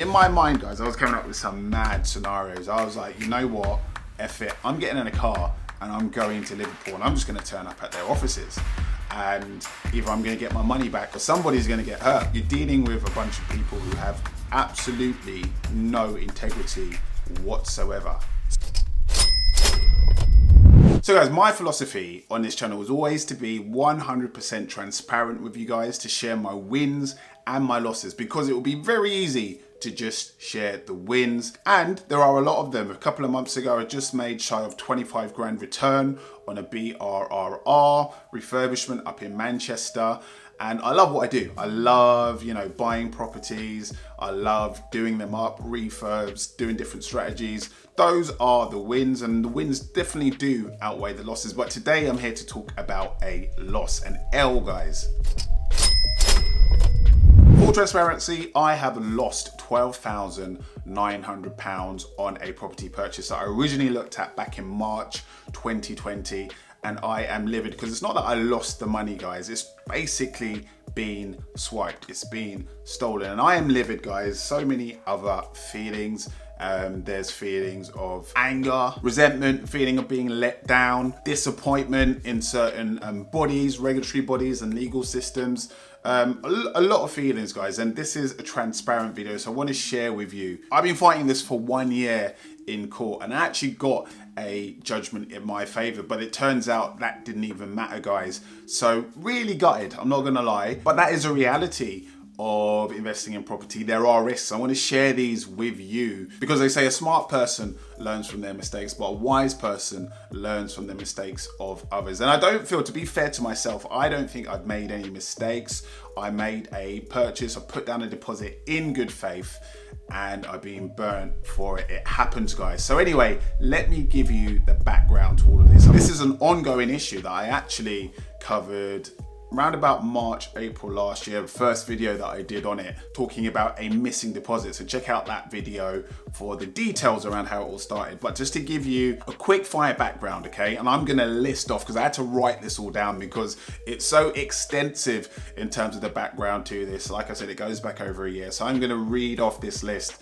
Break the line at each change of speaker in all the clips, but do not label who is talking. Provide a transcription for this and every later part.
In my mind, guys, I was coming up with some mad scenarios. I was like, you know what? F it. I'm getting in a car and I'm going to Liverpool and I'm just going to turn up at their offices. And either I'm going to get my money back or somebody's going to get hurt. You're dealing with a bunch of people who have absolutely no integrity whatsoever. So guys, my philosophy on this channel is always to be 100% transparent with you guys, to share my wins and my losses, because it will be very easy to just share the wins. And there are a lot of them. A couple of months ago, I just made shy of 25 grand return on a BRRR refurbishment up in Manchester. And I love what I do. I love, buying properties. I love doing them up, refurbs, doing different strategies. Those are the wins, and the wins definitely do outweigh the losses. But today I'm here to talk about a loss, an L, guys. Full transparency, I have lost £12,900 on a property purchase that I originally looked at back in March 2020. And I am livid because it's not that I lost the money, guys. It's basically been swiped. It's been stolen. And I am livid, guys. So many other feelings. There's feelings of anger, resentment, feeling of being let down, disappointment in certain bodies, regulatory bodies and legal systems. A lot of feelings, guys, and this is a transparent video, so I want to share with you. I've been fighting this for 1 year in court and I actually got a judgment in my favor, but it turns out that didn't even matter, guys. So really gutted, I'm not gonna lie, but that is a reality of investing in property. There are risks. I want to share these with you because they say a smart person learns from their mistakes, but a wise person learns from the mistakes of others. And I don't feel, to be fair to myself, I don't think I've made any mistakes. I made a purchase, I put down a deposit in good faith, and I've been burnt for it. It happens, guys. So anyway, let me give you the background to all of this. This is an ongoing issue that I actually covered around about March, April last year, the first video that I did on it, talking about a missing deposit. So check out that video for the details around how it all started. But just to give you a quick fire background, okay? And I'm gonna list off, because I had to write this all down because it's so extensive in terms of the background to this. Like I said, it goes back over a year. So I'm gonna read off this list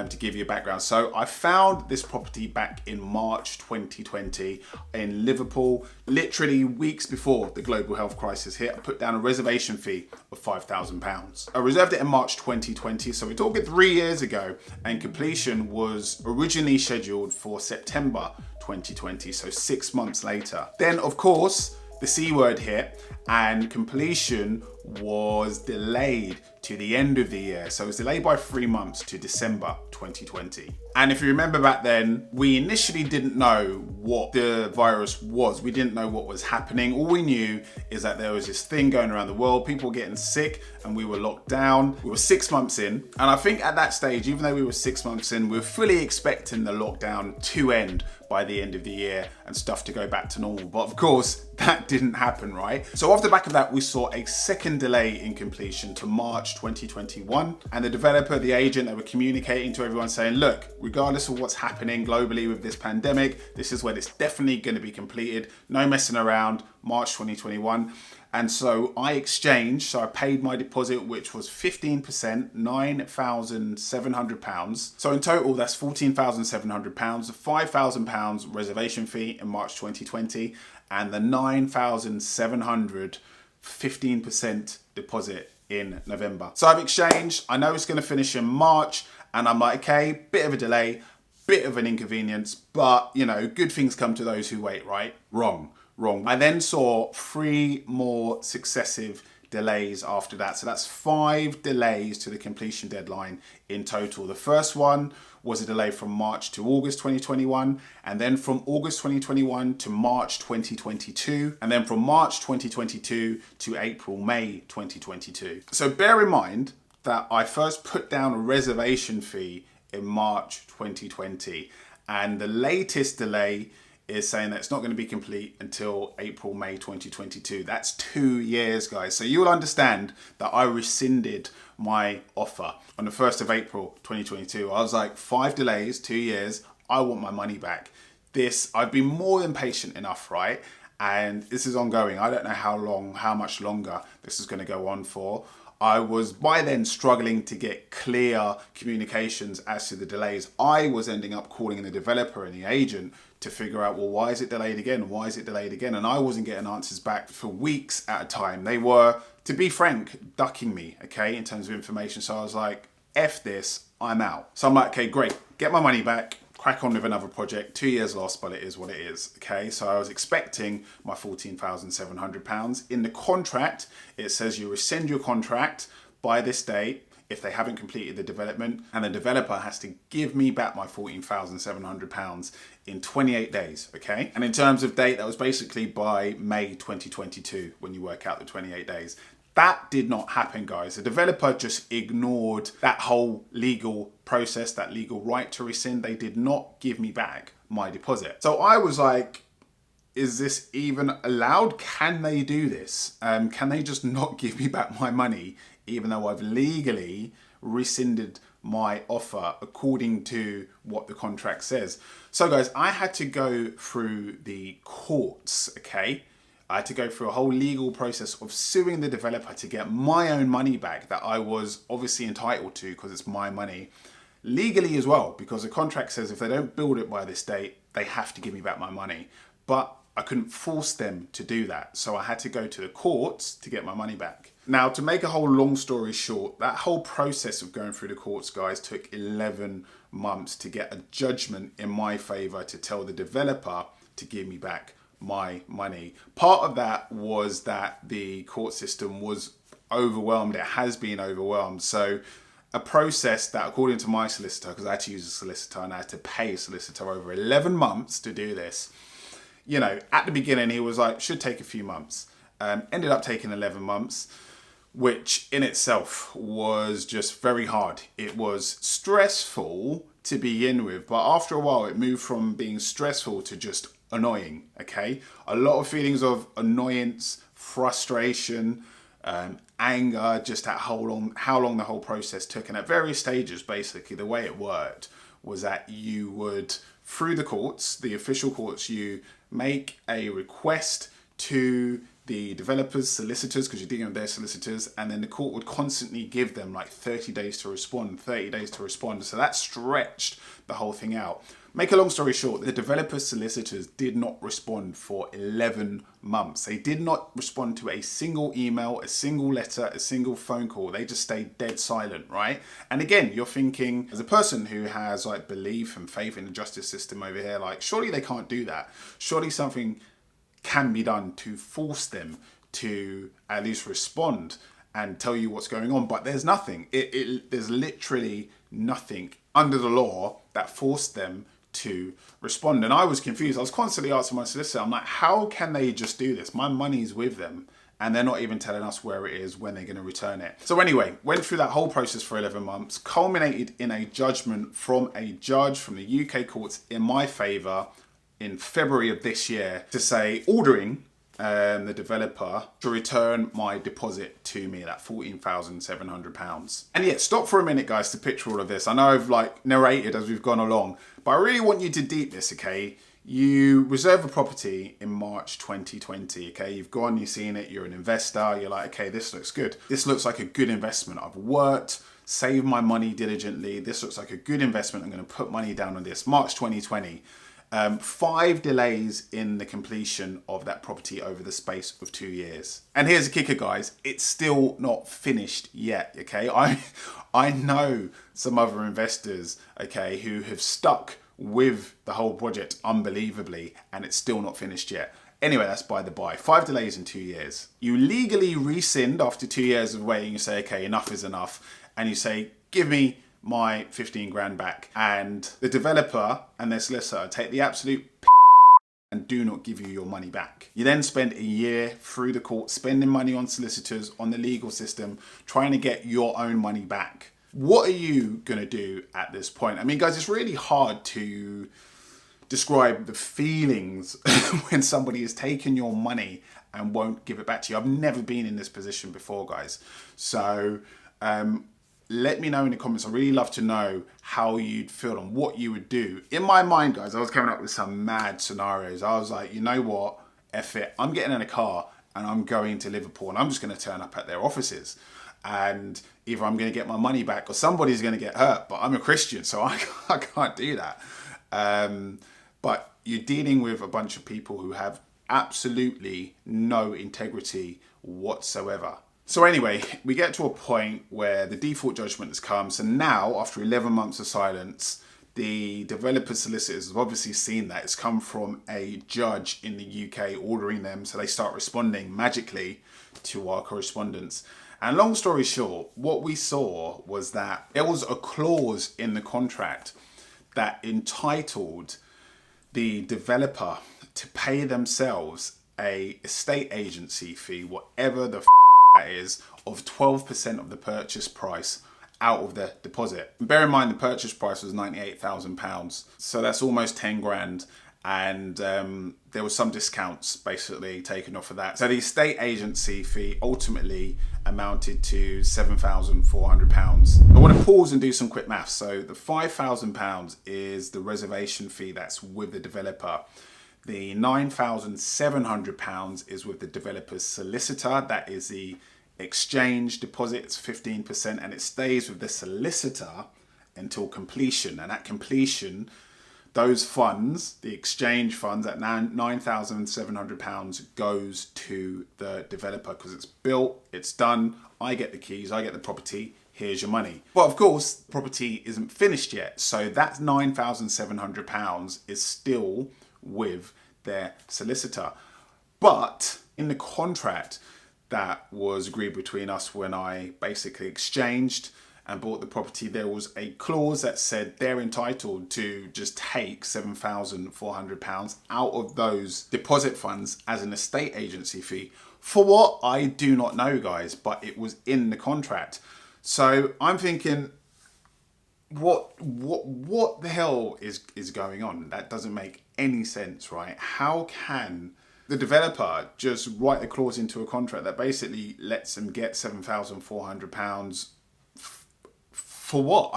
to give you a background. So I found this property back in March 2020 in Liverpool, literally weeks before the global health crisis hit. I put down a reservation fee of £5,000. I reserved it in March 2020, so we're talking 3 years ago, and completion was originally scheduled for September 2020, so 6 months later. Then, of course, the C word hit and completion was delayed to the end of the year. So it was delayed by 3 months to December 2020. And if you remember back then, we initially didn't know what the virus was. We didn't know what was happening. All we knew is that there was this thing going around the world, people getting sick, and we were locked down. We were 6 months in. And I think at that stage, even though we were 6 months in, we were fully expecting the lockdown to end by the end of the year and stuff to go back to normal. But of course, that didn't happen, right? So off the back of that, we saw a second delay in completion to March 2021. And the developer, the agent, they were communicating to everyone saying, look, regardless of what's happening globally with this pandemic, this is when it's definitely going to be completed. No messing around, March 2021. And so I exchanged, so I paid my deposit, which was 15%, £9,700. So in total, that's £14,700, the £5,000 reservation fee in March 2020, and the £9,700 15% deposit in November. So I've exchanged, I know it's gonna finish in March, and I'm like, okay, bit of a delay, bit of an inconvenience, but good things come to those who wait, right? Wrong. I then saw 3 more successive delays after that. So that's 5 delays to the completion deadline in total. The first one was a delay from March to August 2021, and then from August 2021 to March 2022, and then from March 2022 to April, May 2022. So bear in mind that I first put down a reservation fee in March 2020, and the latest delay is saying that it's not going to be complete until April, May 2022. That's 2 years, guys. So you will understand that I rescinded my offer on the 1st of April 2022. I was like, 5 delays, 2 years, I want my money back. I've been more than patient enough, right? And this is ongoing. I don't know how much longer this is going to go on for. I was by then struggling to get clear communications as to the delays. I was ending up calling the developer and the agent to figure out, well, why is it delayed again? Why is it delayed again? And I wasn't getting answers back for weeks at a time. They were, to be frank, ducking me, okay, in terms of information. So I was like, F this, I'm out. So I'm like, okay, great, get my money back, crack on with another project. 2 years lost, but it is what it is, okay? So I was expecting my £14,700. In the contract, it says you rescind your contract by this date if they haven't completed the development, and the developer has to give me back my £14,700 in 28 days, okay? And in terms of date, that was basically by May 2022 when you work out the 28 days. That did not happen, guys. The developer just ignored that whole legal process, that legal right to rescind. They did not give me back my deposit. So I was like, is this even allowed? Can they do this? Can they just not give me back my money, even though I've legally rescinded my offer according to what the contract says? So guys, I had to go through the courts, okay? I had to go through a whole legal process of suing the developer to get my own money back that I was obviously entitled to because it's my money. Legally as well, because the contract says if they don't build it by this date, they have to give me back my money. But I couldn't force them to do that. So I had to go to the courts to get my money back. Now, to make a whole long story short, that whole process of going through the courts, guys, took 11 months to get a judgment in my favor to tell the developer to give me back my money. Part of that was that the court system was overwhelmed. It has been overwhelmed. So a process that, according to my solicitor, because I had to use a solicitor and I had to pay a solicitor over 11 months to do this. You know, at the beginning, he was like, should take a few months. Ended up taking 11 months, which in itself was just very hard. It was stressful to begin with, but after a while, it moved from being stressful to just annoying, okay? A lot of feelings of annoyance, frustration, anger, just at how long the whole process took. And at various stages, basically, the way it worked was that you would, through the courts, the official courts, you make a request to the developers, solicitors, because you're dealing with their solicitors, and then the court would constantly give them like 30 days to respond, 30 days to respond. So that stretched the whole thing out. Make a long story short, the developers' solicitors did not respond for 11 months. They did not respond to a single email, a single letter, a single phone call. They just stayed dead silent, right? And again, you're thinking, as a person who has like belief and faith in the justice system over here, like surely they can't do that. Surely something can be done to force them to at least respond and tell you what's going on. But there's nothing. There's literally nothing under the law that forced them to respond. And I was confused. I was constantly asking my solicitor, I'm like, how can they just do this? My money's with them and they're not even telling us where it is, when they're going to return it. So anyway, went through that whole process for 11 months, culminated in a judgment from a judge from the UK courts in my favor in February of this year to say, ordering the developer to return my deposit to me, that £14,700. And yeah, stop for a minute, guys, to picture all of this. I know I've like narrated as we've gone along, but I really want you to deep this, okay? You reserve a property in March 2020, okay? You've gone, you've seen it, you're an investor, you're like, okay, this looks good. This looks like a good investment. I've worked, saved my money diligently. This looks like a good investment. I'm going to put money down on this. March 2020. 5 delays in the completion of that property over the space of 2 years. And here's the kicker, guys. It's still not finished yet, okay? I know some other investors, okay, who have stuck with the whole project unbelievably, and it's still not finished yet. Anyway, that's by the by. 5 delays in 2 years. You legally rescind after 2 years of waiting. You say, okay, enough is enough. And you say, give me my 15 grand back. And the developer and their solicitor take the absolute and do not give you your money back. You then spend a year through the court spending money on solicitors, on the legal system, trying to get your own money back. What are you going to do at this point? I mean, guys, it's really hard to describe the feelings when somebody has taken your money and won't give it back to you. I've never been in this position before, guys. So, let me know in the comments. I really love to know how you'd feel and what you would do. In my mind, guys, I was coming up with some mad scenarios. I was like, you know what? F it. I'm getting in a car and I'm going to Liverpool and I'm just going to turn up at their offices. and either I'm going to get my money back or somebody's going to get hurt. But I'm a Christian, so I can't do that. But you're dealing with a bunch of people who have absolutely no integrity whatsoever. So anyway, we get to a point where the default judgment has come. So now, after 11 months of silence, the developer solicitors have obviously seen that it's come from a judge in the UK ordering them. So they start responding magically to our correspondence. And long story short, what we saw was that there was a clause in the contract that entitled the developer to pay themselves a estate agency fee, whatever the that is, of 12% of the purchase price out of the deposit. Bear in mind the purchase price was £98,000, so that's almost 10 grand. And there was some discounts basically taken off of that. So the estate agency fee ultimately amounted to £7,400. I want to pause and do some quick maths. So the £5,000 is the reservation fee that's with the developer. The £9,700 is with the developer's solicitor. That is the exchange deposit. It's 15%, and it stays with the solicitor until completion. And at completion, those funds, the exchange funds, at £9,700 goes to the developer because it's built, it's done. I get the keys, I get the property. Here's your money. But of course, the property isn't finished yet. So that £9,700 is still with their solicitor. But in the contract that was agreed between us when I basically exchanged and bought the property, there was a clause that said they're entitled to just take £7,400 out of those deposit funds as an estate agency fee. For what? I do not know, guys, but it was in the contract. So I'm thinking, what the hell is going on? That doesn't make any sense, right? How can the developer just write a clause into a contract that basically lets them get £7,400 for what?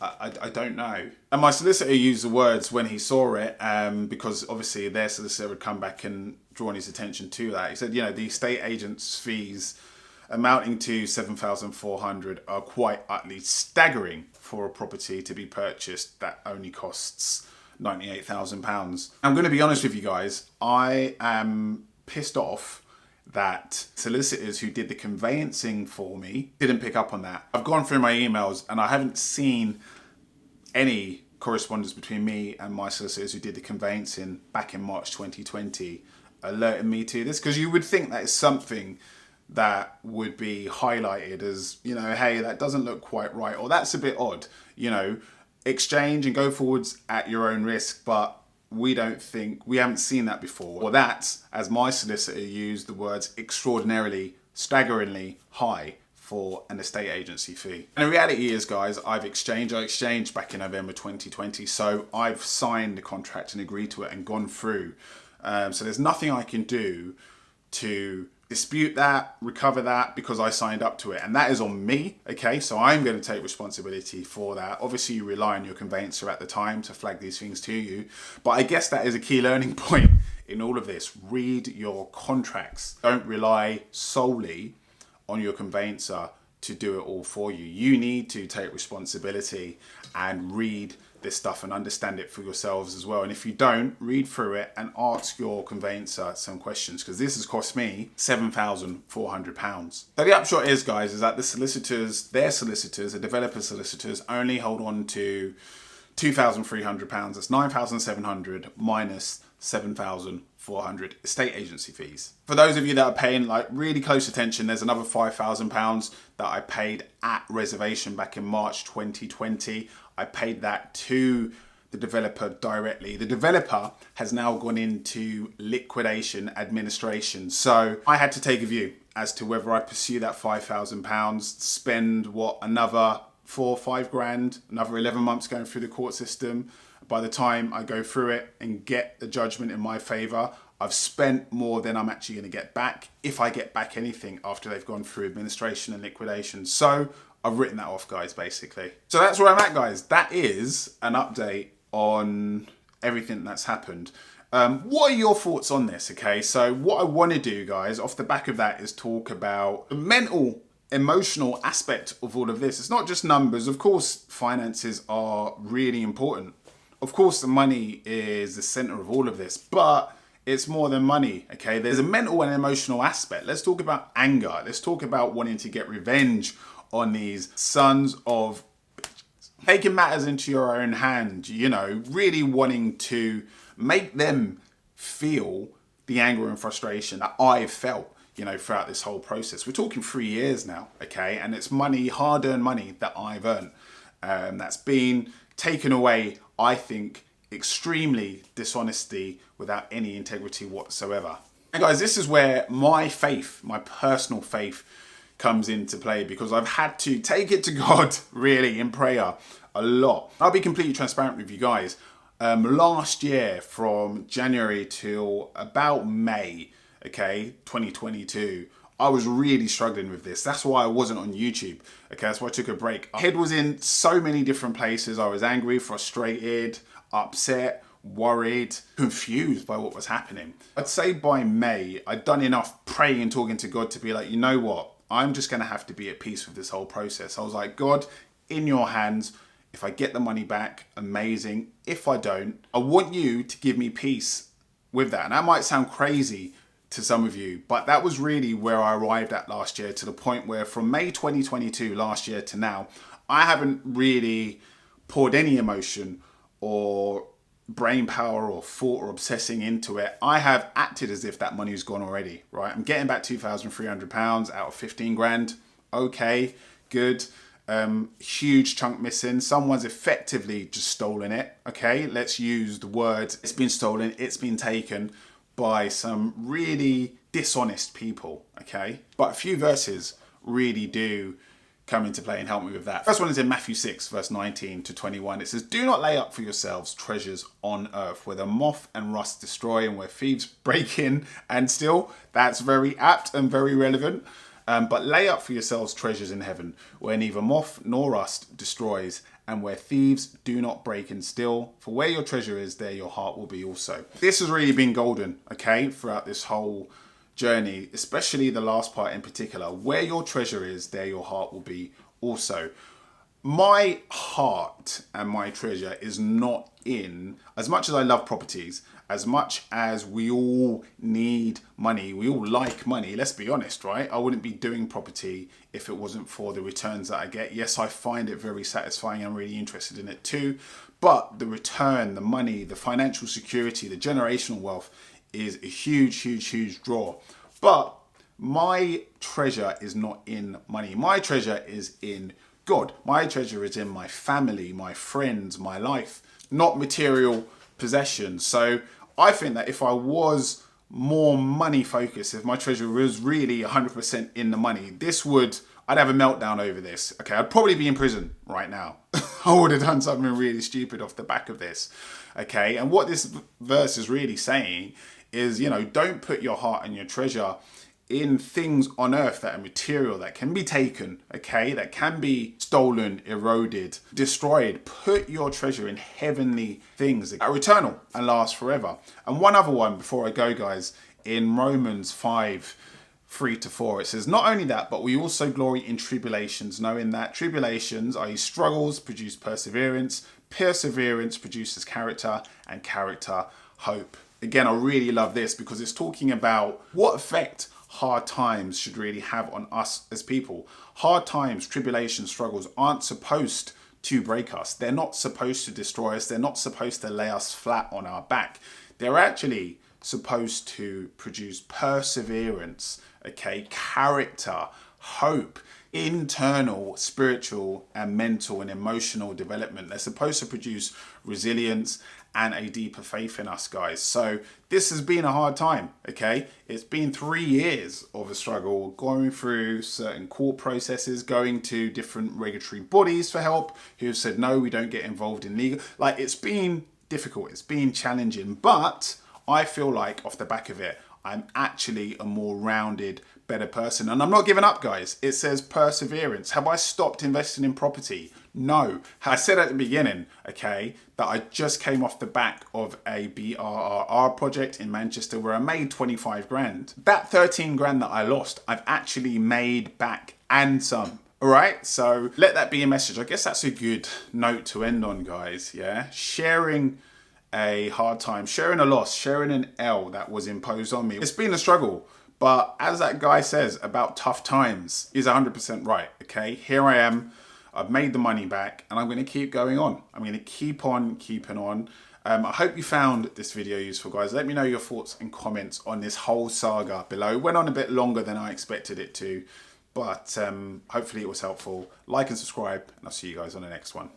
I don't know. And my solicitor used the words when he saw it, because obviously their solicitor would come back and drawn his attention to that. He said, you know, the estate agent's fees amounting to £7,400 are quite utterly staggering for a property to be purchased that only costs £98,000. I'm going to be honest with you guys. I am pissed off that solicitors who did the conveyancing for me didn't pick up on that. I've gone through my emails and I haven't seen any correspondence between me and my solicitors who did the conveyancing back in March 2020 alerting me to this, because you would think that is something that would be highlighted as, you know, hey, that doesn't look quite right, or that's a bit odd, you know, exchange and go forwards at your own risk. But we haven't seen that before. Or that's, as my solicitor used the words, extraordinarily, staggeringly high for an estate agency fee. And the reality is, guys, I exchanged back in November 2020. So I've signed the contract and agreed to it and gone through. So there's nothing I can do to dispute that, recover that, because I signed up to it. And that is on me, okay? So I'm going to take responsibility for that. Obviously, you rely on your conveyancer at the time to flag these things to you. But I guess that is a key learning point in all of this. Read your contracts. Don't rely solely on your conveyancer to do it all for you. You need to take responsibility and read this stuff and understand it for yourselves as well. And if you don't, read through it and ask your conveyancer some questions, because this has cost me £7,400. So the upshot is, guys, is that the solicitors, the developer solicitors, only hold on to £2,300. That's £9,700 minus £7,400 estate agency fees. For those of you that are paying like really close attention, there's another £5,000 that I paid at reservation back in March 2020. I paid that to the developer directly. The developer has now gone into liquidation administration. So I had to take a view as to whether I pursue that £5,000, spend another 4 or 5 grand, another 11 months going through the court system. By the time I go through it and get the judgment in my favor, I've spent more than I'm actually going to get back, if I get back anything after they've gone through administration and liquidation. So I've written that off, guys, basically. So that's where I'm at, guys. That is an update on everything that's happened. What are your thoughts on this? Okay, so what I want to do, guys, off the back of that is talk about the mental emotional aspect of all of this. It's not just numbers. Of course, finances are really important. Of course, the money is the center of all of this, but it's more than money, okay? There's a mental and emotional aspect. Let's talk about anger. Let's talk about wanting to get revenge on these sons of bitches. Taking matters into your own hand, you know, really wanting to make them feel the anger and frustration that I've felt, you know, throughout this whole process. We're talking 3 years now, okay? And it's money, hard-earned money that I've earned. That's been taken away, I think, extremely dishonesty without any integrity whatsoever. And guys, this is where my faith, my personal faith, comes into play, because I've had to take it to God really in prayer a lot. I'll be completely transparent with you guys. Last year, from January till about May, okay, 2022, I was really struggling with this. That's why I wasn't on YouTube. Okay, that's why I took a break. My head was in so many different places. I was angry, frustrated, upset, worried, confused by what was happening. I'd say by May, I'd done enough praying and talking to God to be like, you know what? I'm just going to have to be at peace with this whole process. I was like, God, in your hands. If I get the money back, amazing. If I don't, I want you to give me peace with that. And that might sound crazy to some of you, but that was really where I arrived at last year, to the point where from May 2022 last year to now, I haven't really poured any emotion or brain power or thought or obsessing into it. I have acted as if that money's gone already, right? I'm getting back £2,300 out of 15 grand. Okay, good. Huge chunk missing. Someone's effectively just stolen it. Okay, let's use the words. It's been stolen. It's been taken by some really dishonest people. Okay, but a few verses really do come into play and help me with that. First one is in Matthew 6, verse 19 to 21. It says, "Do not lay up for yourselves treasures on earth, where the moth and rust destroy and where thieves break in and steal." That's very apt and very relevant. But lay up for yourselves treasures in heaven, where neither moth nor rust destroys, and where thieves do not break and steal. For where your treasure is, there your heart will be also. This has really been golden, okay, throughout this whole journey, especially the last part in particular. Where your treasure is, there your heart will be also. My heart and my treasure is not in, as much as I love properties, as much as we all need money, we all like money, let's be honest, right? I wouldn't be doing property if it wasn't for the returns that I get. Yes, I find it very satisfying. I'm really interested in it too. But the return, the money, the financial security, the generational wealth is a huge, huge, huge draw. But my treasure is not in money. My treasure is in God. My treasure is in my family, my friends, my life, not material possessions. So I think that if I was more money focused, if my treasure was really 100% in the money, I'd have a meltdown over this. Okay, I'd probably be in prison right now. I would have done something really stupid off the back of this. Okay, and what this verse is really saying is, you know, don't put your heart and your treasure in things on earth that are material, that can be taken, okay, that can be stolen, eroded, destroyed. Put your treasure in heavenly things that are eternal and last forever. And one other one before I go, guys, in Romans 5, 3-4, it says, "Not only that, but we also glory in tribulations, knowing that tribulations, i.e. struggles, produce perseverance, perseverance produces character, and character hope." Again, I really love this because it's talking about what effect hard times should really have on us as people. Hard times, tribulations, struggles aren't supposed to break us. They're not supposed to destroy us. They're not supposed to lay us flat on our back. They're actually supposed to produce perseverance, okay, character, hope, internal, spiritual, and mental and emotional development. They're supposed to produce resilience and a deeper faith in us, guys. So this has been a hard time, okay? It's been 3 years of a struggle, going through certain court processes, going to different regulatory bodies for help, who have said, no, we don't get involved in legal. Like, it's been difficult, it's been challenging, but I feel like off the back of it, I'm actually a more rounded, better person. And I'm not giving up, guys. It says perseverance. Have I stopped investing in property? No. I said at the beginning, okay, that I just came off the back of a BRRR project in Manchester where I made 25 grand. That 13 grand that I lost, I've actually made back and some. All right, so let that be a message. I guess that's a good note to end on, guys. Yeah, sharing a hard time, sharing a loss, sharing an L that was imposed on me. It's been a struggle, but as that guy says about tough times, he's 100% right. Okay, here I am. I've made the money back and I'm going to keep going on. I'm going to keep on keeping on. I hope you found this video useful, guys. Let me know your thoughts and comments on this whole saga below. It went on a bit longer than I expected it to, but hopefully it was helpful. Like and subscribe, and I'll see you guys on the next one.